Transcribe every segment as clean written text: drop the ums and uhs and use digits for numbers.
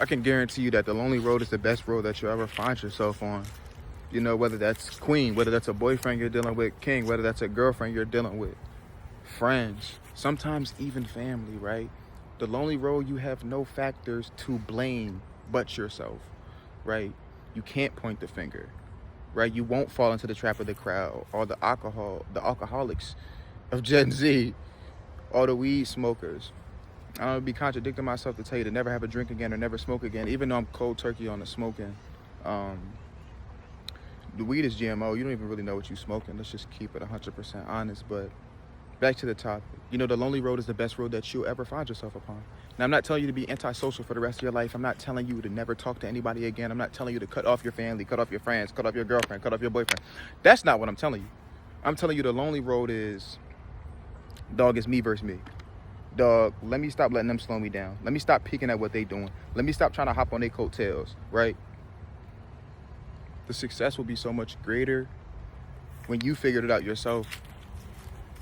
I can guarantee you that the lonely road is the best road that you'll ever find yourself on. You know, whether that's queen, whether that's a boyfriend you're dealing with, king, whether that's a girlfriend you're dealing with, friends, sometimes even family, right? The lonely road, you have no factors to blame but yourself, right? You can't point the finger, right? You won't fall into the trap of the crowd or the alcoholics of Gen Z, or the weed smokers. I don't be contradicting myself to tell you to never have a drink again or never smoke again, even though I'm cold turkey on the smoking. The weed is GMO. You don't even really know what you're smoking. Let's just keep it 100% honest. But back to the topic. You know, the lonely road is the best road that you'll ever find yourself upon. Now, I'm not telling you to be antisocial for the rest of your life. I'm not telling you to never talk to anybody again. I'm not telling you to cut off your family, cut off your friends, cut off your girlfriend, cut off your boyfriend. That's not what I'm telling you. I'm telling you the lonely road is, dog, it's me versus me. Dog, let me stop letting them slow me down. Let me stop peeking at what they doing. Let me stop trying to hop on their coattails, right? The success will be so much greater when you figured it out yourself,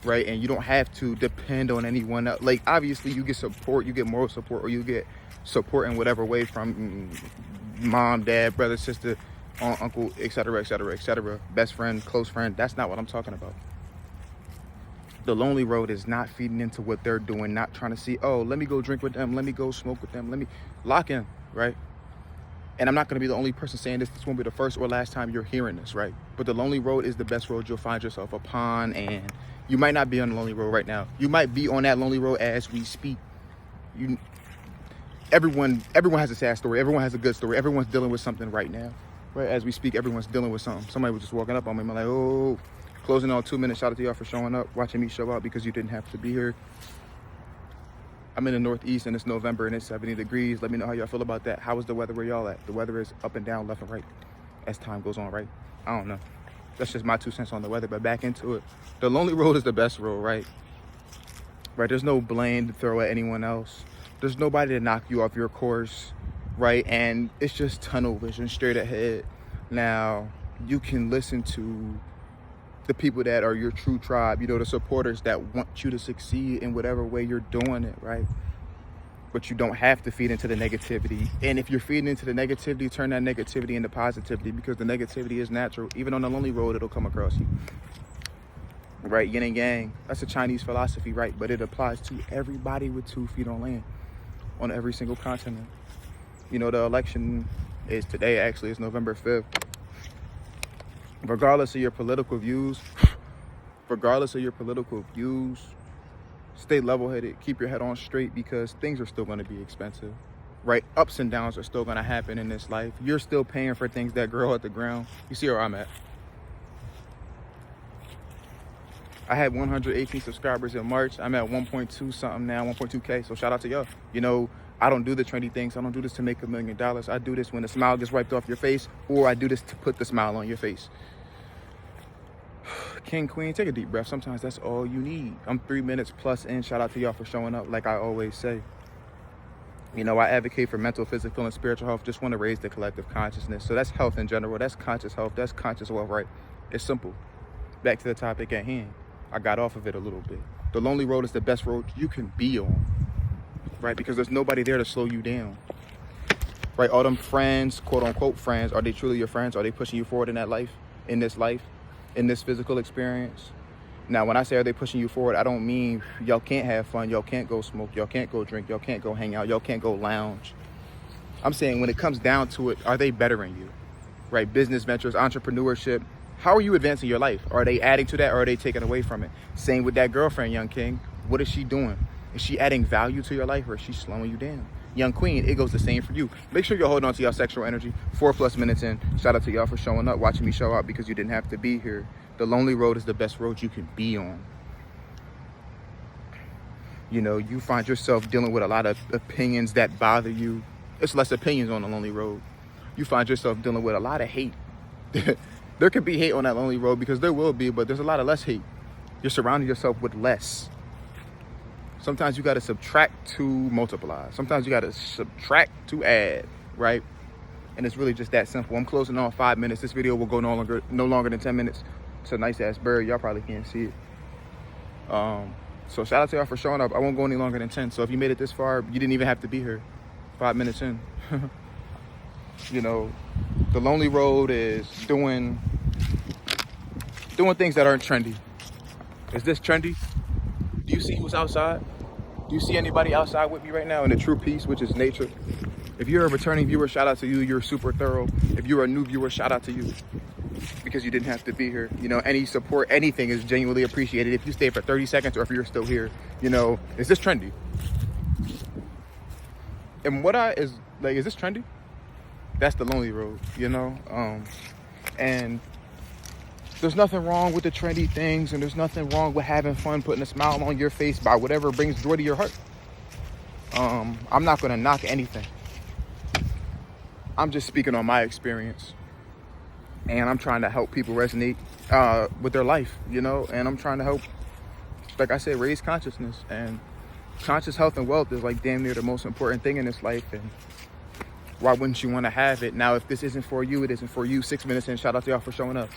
right? And you don't have to depend on anyone else. Like, obviously, you get support, you get moral support, or you get support in whatever way from mom, dad, brother, sister, aunt, uncle, etc., etc., etc., best friend, close friend. That's not what I'm talking about. The lonely road is not feeding into what they're doing, not trying to see, oh, let me go drink with them, let me go smoke with them, let me lock in, right? And I'm not going to be the only person saying this. This won't be the first or last time you're hearing this, right? But the lonely road is the best road you'll find yourself upon. And you might not be on the lonely road right now. You might be on that lonely road as we speak. Everyone has a sad story. Everyone has a good story. Everyone's dealing with something right now, right? As we speak, everyone's dealing with something. Somebody was just walking up on me. I'm like, oh, closing on 2 minutes. Shout out to y'all for showing up, watching me show up because you didn't have to be here. I'm in the Northeast and it's November and it's 70 degrees. Let me know how y'all feel about that. How is the weather where y'all at? The weather is up and down, left and right as time goes on, right? I don't know. That's just my 2 cents on the weather, but back into it. The lonely road is the best road, right? Right, there's no blame to throw at anyone else. There's nobody to knock you off your course, right? And it's just tunnel vision straight ahead. Now, you can listen to the people that are your true tribe, you know, the supporters that want you to succeed in whatever way you're doing it, right? But you don't have to feed into the negativity. And if you're feeding into the negativity, turn that negativity into positivity, because the negativity is natural. Even on the lonely road, it'll come across you, right? Yin and yang, that's a Chinese philosophy, right? But it applies to everybody with 2 feet on land on every single continent. You know, the election is today, actually, it's November 5th. Regardless of your political views, stay level-headed, keep your head on straight, because things are still going to be expensive, right? Ups and downs are still going to happen in this life. You're still paying for things that grow at the ground. You see where I'm at? I had 118 subscribers in March. I'm at 1.2 something now, 1.2K. So shout out to y'all. You know, I don't do the trendy things. I don't do this to make $1 million. I do this when the smile gets wiped off your face, or I do this to put the smile on your face. King, queen, take a deep breath. Sometimes that's all you need. I'm 3 minutes plus in. Shout out to y'all for showing up, like I always say. You know, I advocate for mental, physical, and spiritual health. Just want to raise the collective consciousness. So that's health in general. That's conscious health. That's conscious wealth, right? It's simple. Back to the topic at hand. I got off of it a little bit. The lonely road is the best road you can be on, right? Because there's nobody there to slow you down, right? All them friends, quote unquote friends, are they truly your friends? Are they pushing you forward in that life, in this physical experience? Now, when I say are they pushing you forward, I don't mean y'all can't have fun, y'all can't go smoke, y'all can't go drink, y'all can't go hang out, y'all can't go lounge. I'm saying when it comes down to it, are they bettering you, right? Business ventures, entrepreneurship. How are you advancing your life? Are they adding to that, or are they taking away from it? Same with that girlfriend, young king. What is she doing? Is she adding value to your life, or is she slowing you down? Young queen, it goes the same for you. Make sure you're holding on to your sexual energy. 4+ minutes in. Shout out to y'all for showing up, watching me show up, because you didn't have to be here. The lonely road is the best road you can be on. You know, you find yourself dealing with a lot of opinions that bother you. It's less opinions on the lonely road. You find yourself dealing with a lot of hate. There could be hate on that lonely road, because there will be, but there's a lot of less hate. You're surrounding yourself with less. Sometimes you got to subtract to multiply. Sometimes you got to subtract to add, right? And it's really just that simple. I'm closing on 5 minutes. This video will go no longer than 10 minutes. It's a nice ass bird. Y'all probably can't see it. So shout out to y'all for showing up. I won't go any longer than 10. So if you made it this far, you didn't even have to be here. 5 minutes in. You know, the lonely road is doing things that aren't trendy. Is this trendy? Do you see who's outside? Do you see anybody outside with me right now in the true peace, which is nature? If you're a returning viewer, shout out to you. You're super thorough. If you're a new viewer, shout out to you, because you didn't have to be here. You know, any support, anything is genuinely appreciated. If you stay for 30 seconds or if you're still here, you know, is this trendy? And is this trendy? That's the lonely road, you know? And there's nothing wrong with the trendy things, and there's nothing wrong with having fun, putting a smile on your face by whatever brings joy to your heart. I'm not gonna knock anything. I'm just speaking on my experience, and I'm trying to help people resonate with their life, you know? And I'm trying to help, like I said, raise consciousness. And conscious health and wealth is like damn near the most important thing in this life. And why wouldn't you want to have it? Now, if this isn't for you, it isn't for you. 6 minutes in, shout out to y'all for showing up.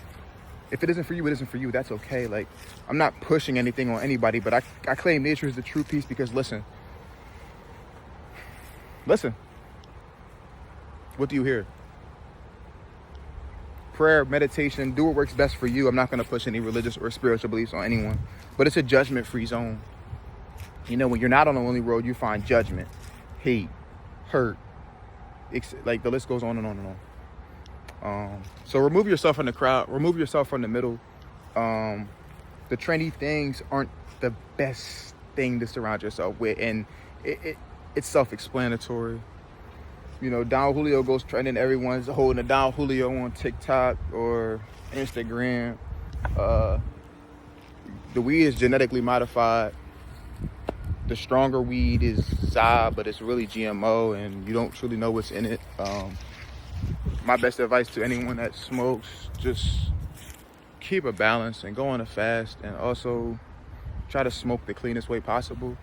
If it isn't for you, it isn't for you. That's okay. Like, I'm not pushing anything on anybody, but I claim nature is the true peace, because listen. What do you hear? Prayer, meditation, do what works best for you. I'm not going to push any religious or spiritual beliefs on anyone, but it's a judgment-free zone. You know, when you're not on a lonely road, you find judgment, hate, hurt. Like, the list goes on and on and on. So remove yourself from the crowd, remove yourself from the middle. The trendy things aren't the best thing to surround yourself with, and it's self-explanatory. You know, Don Julio goes trending. Everyone's holding a Don Julio on TikTok or Instagram. The weed is genetically modified. The stronger weed is ZA, but it's really GMO, and you don't truly know what's in it. My best advice to anyone that smokes, just keep a balance and go on a fast, and also try to smoke the cleanest way possible.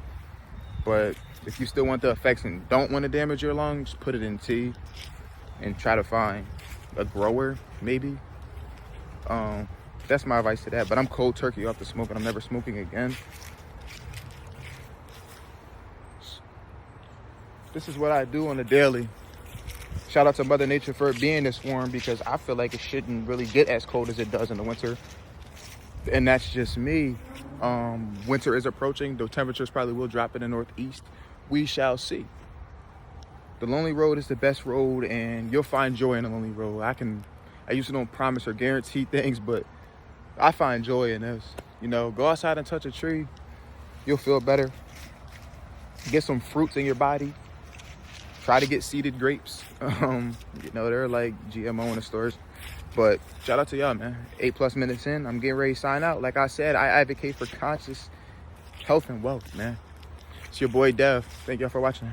But if you still want the effects and don't want to damage your lungs, put it in tea and try to find a grower, maybe. That's my advice to that. But I'm cold turkey off the smoke, and I'm never smoking again. This is what I do on a daily. Shout out to Mother Nature for it being this warm, because I feel like it shouldn't really get as cold as it does in the winter. And that's just me. Winter is approaching. The temperatures probably will drop in the Northeast. We shall see. The lonely road is the best road, and you'll find joy in the lonely road. I usually don't promise or guarantee things, but I find joy in this. You know, go outside and touch a tree. You'll feel better. Get some fruits in your body. Try to get seeded grapes. You know, they're like GMO in the stores. But shout out to y'all, man. 8+ minutes in, I'm getting ready to sign out. Like I said, I advocate for conscious health and wealth, man. It's your boy Dev. Thank y'all for watching.